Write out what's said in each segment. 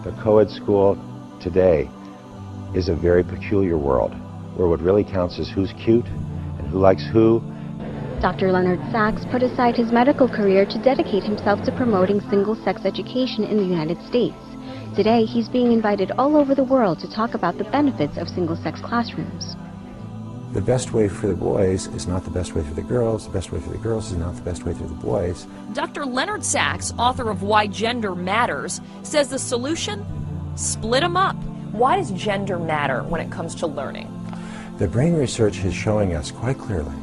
The co-ed school today is a very peculiar world, where what really counts is who's cute and who likes who. Dr. Leonard Sachs put aside his medical career to dedicate himself to promoting single-sex education in the United States. Today, he's being invited all over the world to talk about the benefits of single-sex classrooms. The best way for the boys is not the best way for the girls. The best way for the girls is not the best way for the boys. Dr. Leonard Sachs, author of Why Gender Matters, says the solution? Split them up. Why does gender matter when it comes to learning? The brain research is showing us quite clearly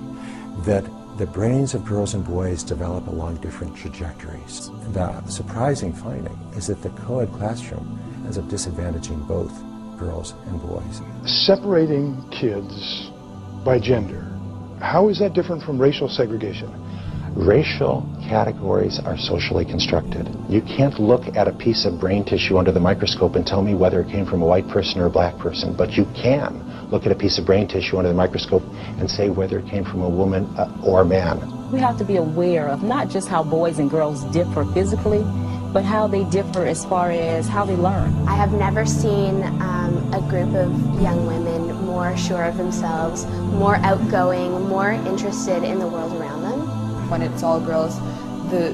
that the brains of girls and boys develop along different trajectories. The surprising finding is that the co-ed classroom ends up disadvantaging both girls and boys. Separating kids by gender, how is that different from racial segregation? Racial categories are socially constructed. You can't look at a piece of brain tissue under the microscope and tell me whether it came from a white person or a black person, but you can look at a piece of brain tissue under the microscope and say whether it came from a woman or a man. We have to be aware of not just how boys and girls differ physically, but how they differ as far as how they learn. I have never seen a group of young women more sure of themselves, more outgoing, more interested in the world around them. When it's all girls,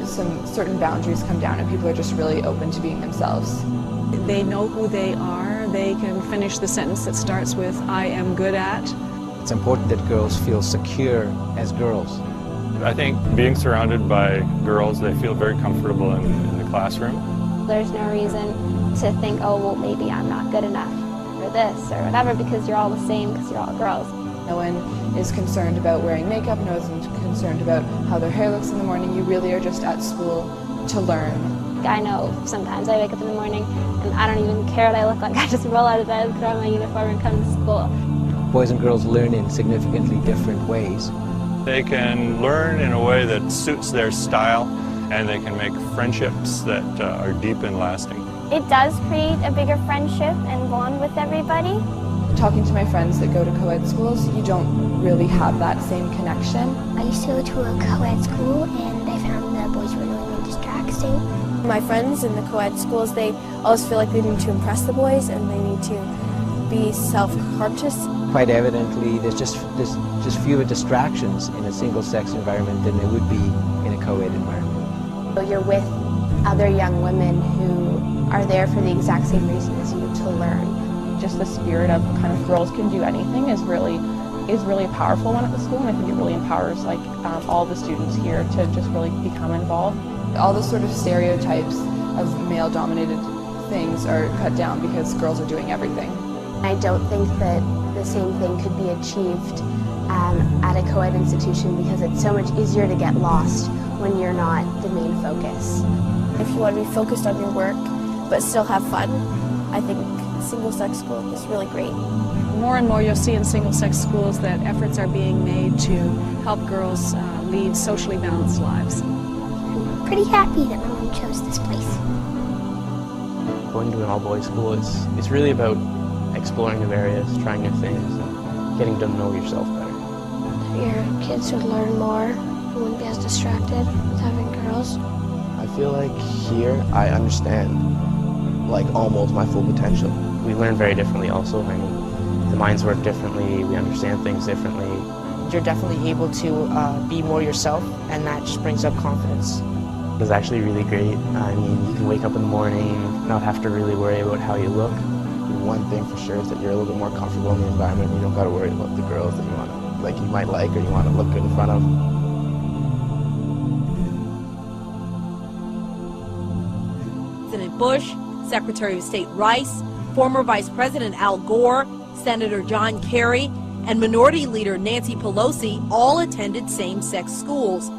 some certain boundaries come down and people are just really open to being themselves. They know who they are. They can finish the sentence that starts with, I am good at. It's important that girls feel secure as girls. I think being surrounded by girls, they feel very comfortable in the classroom. There's no reason to think, oh, well, maybe I'm not good enough for this or whatever because you're all the same because you're all girls. No one is concerned about wearing makeup, no one's concerned about how their hair looks in the morning. You really are just at school to learn. I know sometimes I wake up in the morning and I don't even care what I look like. I just roll out of bed, throw on my uniform and come to school. Boys and girls learn in significantly different ways. They can learn in a way that suits their style, and they can make friendships that are deep and lasting. It does create a bigger friendship and bond with everybody. Talking to my friends that go to co-ed schools, you don't really have that same connection. I used to go to a co-ed school and I found that boys were really distracting. My friends in the co-ed schools, they always feel like they need to impress the boys and they need to be self-conscious. Quite evidently, there's just fewer distractions in a single-sex environment than there would be in a co-ed environment. So you're with other young women who are there for the exact same reason as you, to learn. Just the spirit of kind of girls can do anything is really a powerful one at the school, and I think it really empowers all the students here to just really become involved. All the sort of stereotypes of male-dominated things are cut down because girls are doing everything. I don't think that the same thing could be achieved at a co-ed institution because it's so much easier to get lost when you're not the main focus. If you want to be focused on your work but still have fun, I think single-sex school is really great. More and more you'll see in single-sex schools that efforts are being made to help girls lead socially balanced lives. I'm pretty happy that my mom chose this place. Going to an all-boys school is really about exploring new areas, trying new things, and getting to know yourself better. Your kids would learn more, you wouldn't be as distracted with having girls. I feel like here I understand almost my full potential. We learn very differently also. I mean, the minds work differently, we understand things differently. You're definitely able to be more yourself, and that just brings up confidence. It's actually really great. I mean, you can wake up in the morning, not have to really worry about how you look. One thing for sure is that you're a little bit more comfortable in the environment. You don't got to worry about the girls that you might like or you want to look good in front of. President Bush, Secretary of State Rice, former Vice President Al Gore, Senator John Kerry, and Minority Leader Nancy Pelosi all attended same-sex schools.